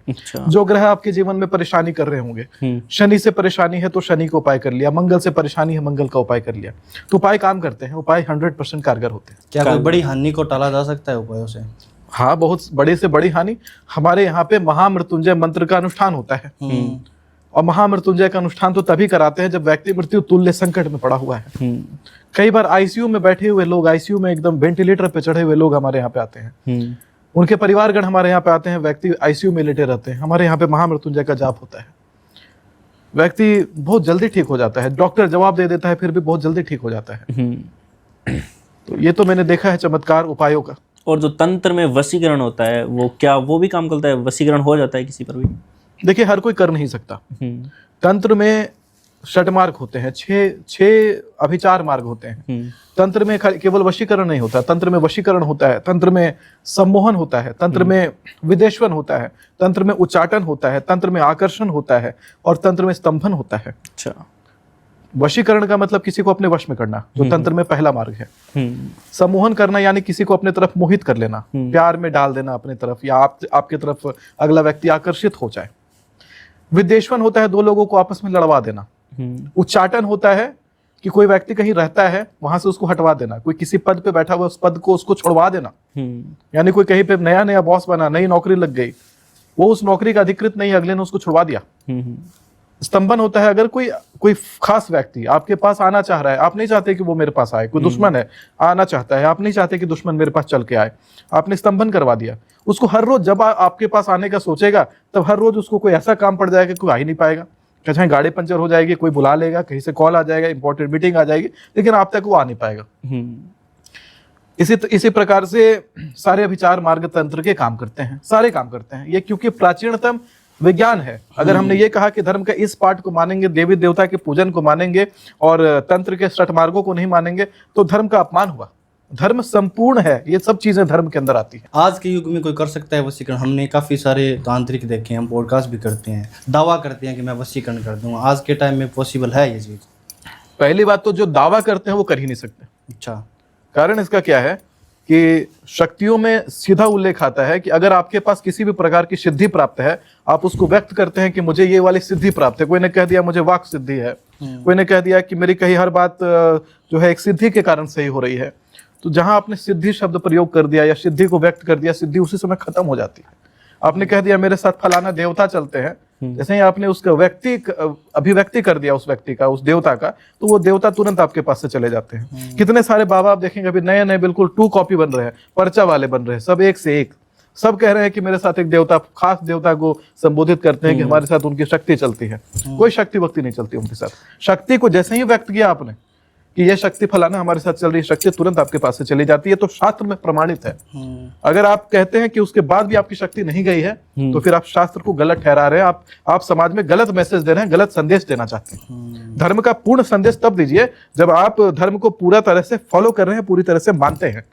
अच्छा। जो ग्रह आपके जीवन में परेशानी कर रहे होंगे, शनि से परेशानी है तो शनि का उपाय कर लिया, मंगल से परेशानी है मंगल का उपाय कर लिया, तो उपाय काम करते हैं, उपाय 100% कारगर होते हैं। क्या कोई बड़ी हानि को टाला जा सकता है उपायों से? हाँ, बहुत बड़ी से बड़ी हानि। हमारे यहाँ पे महामृत्युंजय मंत्र का अनुष्ठान होता है, और महामृत्युंजय का अनुष्ठान तो तभी कराते हैं जब व्यक्ति मृत्यु तुल्य संकट में पड़ा हुआ है। कई बार आईसीयू में बैठे हुए लोग, आईसीयू में एकदम वेंटिलेटर पे चढ़े हुए लोग हमारे यहाँ पे आते हैं, उनके परिवारगण हमारे यहाँ पे आते हैं, व्यक्ति आईसीयू में लेटे रहते हैं, हमारे यहाँ पे महामृत्युंजय का जाप होता है, व्यक्ति बहुत जल्दी ठीक हो जाता है, डॉक्टर जवाब दे देता है फिर भी बहुत जल्दी ठीक हो जाता है। तो ये तो मैंने देखा है चमत्कार उपायों का। और जो तंत्र में वशीकरण होता है वो क्या वो भी काम करता है? वशीकरण हो जाता है किसी पर भी? देखिए, हर कोई कर नहीं सकता। तंत्र में षट मार्ग होते हैं, छह अभिचार मार्ग होते हैं। तंत्र में केवल वशीकरण नहीं होता, तंत्र में वशीकरण होता है, तंत्र में सम्मोहन होता है, तंत्र में विदेशवन होता है, तंत्र में उच्चाटन होता है, तंत्र में आकर्षण होता है, और तंत्र में स्तंभन होता है। अच्छा। वशीकरण का मतलब किसी को अपने वश में करना, जो तंत्र में पहला मार्ग है। सम्मोहन करना यानी किसी को अपने तरफ मोहित कर लेना, प्यार में डाल देना अपने तरफ, या आपके तरफ अगला व्यक्ति आकर्षित हो जाए। विदेशवन होता है दो लोगों को आपस में लड़वा देना। उच्चाटन होता है कि कोई व्यक्ति कहीं रहता है वहां से उसको हटवा देना, कोई किसी पद पे बैठा हुआ उस पद को उसको छोड़वा देना, यानी कोई कहीं पे नया नया बॉस बना, नई नौकरी लग गई, वो उस नौकरी का अधिकृत नहीं, अगले ने उसको छुड़वा दिया। स्तंभन होता है अगर कोई खास व्यक्ति आपके पास आना चाह रहा है, आप नहीं चाहते कि वो मेरे पास आए, कोई दुश्मन है आना चाहता है, आप नहीं चाहते कि दुश्मन मेरे पास चल के आए, आपने स्तंभन करवा दिया उसको। हर रोज जब आपके पास आने का सोचेगा तब हर रोज उसको कोई ऐसा काम पड़ जाएगा कि कोई आ ही नहीं पाएगा, चाहे गाड़ी पंचर हो जाएगी, कोई बुला लेगा, कहीं से कॉल आ जाएगा, इंपॉर्टेंट मीटिंग आ जाएगी, लेकिन आप तक वो आ नहीं पाएगा। इसी प्रकार से सारे अभिचार मार्ग तंत्र के काम करते हैं, सारे काम करते हैं ये, क्योंकि प्राचीनतम विज्ञान है। अगर हमने ये कहा कि धर्म का इस पार्ट को मानेंगे, देवी देवता के पूजन को मानेंगे और तंत्र के षट मार्गों को नहीं मानेंगे, तो धर्म का अपमान हुआ। धर्म संपूर्ण है, ये सब चीजें धर्म के अंदर आती है। आज के युग में कोई कर सकता है वशीकरण? हमने काफी सारे तांत्रिक देखे हैं, हम पॉडकास्ट भी करते हैं, दावा करते हैं कि मैं वशीकरण कर दूंगा। आज के टाइम में पॉसिबल है ये चीज? पहली बात तो जो दावा करते हैं वो कर ही नहीं सकते। अच्छा। कारण इसका क्या है कि शक्तियों में सीधा उल्लेख आता है कि अगर आपके पास किसी भी प्रकार की सिद्धि प्राप्त है, आप उसको व्यक्त करते हैं कि मुझे ये वाली सिद्धि प्राप्त है। कोई ने कह दिया मुझे वाक सिद्धि है, कोई ने कह दिया कि मेरी कही हर बात जो है एक सिद्धि के कारण सही हो रही है, तो जहां आपने सिद्धि शब्द प्रयोग कर दिया या सिद्धि को व्यक्त कर दिया, सिद्धि उसी समय खत्म हो जाती है। आपने कह दिया मेरे साथ फलाना देवता चलते हैं, जैसे ही आपने उसका अभिव्यक्ति कर दिया उस व्यक्ति का, उस देवता का, तो वो देवता तुरंत आपके पास से चले जाते हैं। कितने सारे बाबा आप देखेंगे अभी नए नए बिल्कुल 2 कॉपी बन रहे हैं, पर्चा वाले बन रहे हैं, सब एक से एक, सब कह रहे हैं कि मेरे साथ एक देवता, खास देवता को संबोधित करते हैं कि हमारे साथ उनकी शक्ति चलती है। कोई शक्ति वक्ति नहीं चलती उनके साथ। शक्ति को जैसे ही व्यक्त किया आपने कि ये शक्ति फलाना हमारे साथ चल रही है, शक्ति तुरंत आपके पास से चली जाती है। तो शास्त्र में प्रमाणित है। अगर आप कहते हैं कि उसके बाद भी आपकी शक्ति नहीं गई है, तो फिर आप शास्त्र को गलत ठहरा रहे हैं, आप समाज में गलत मैसेज दे रहे हैं, गलत संदेश देना चाहते हैं। धर्म का पूर्ण संदेश तब दीजिए जब आप धर्म को पूरा तरह से फॉलो कर रहे हैं, पूरी तरह से मानते हैं।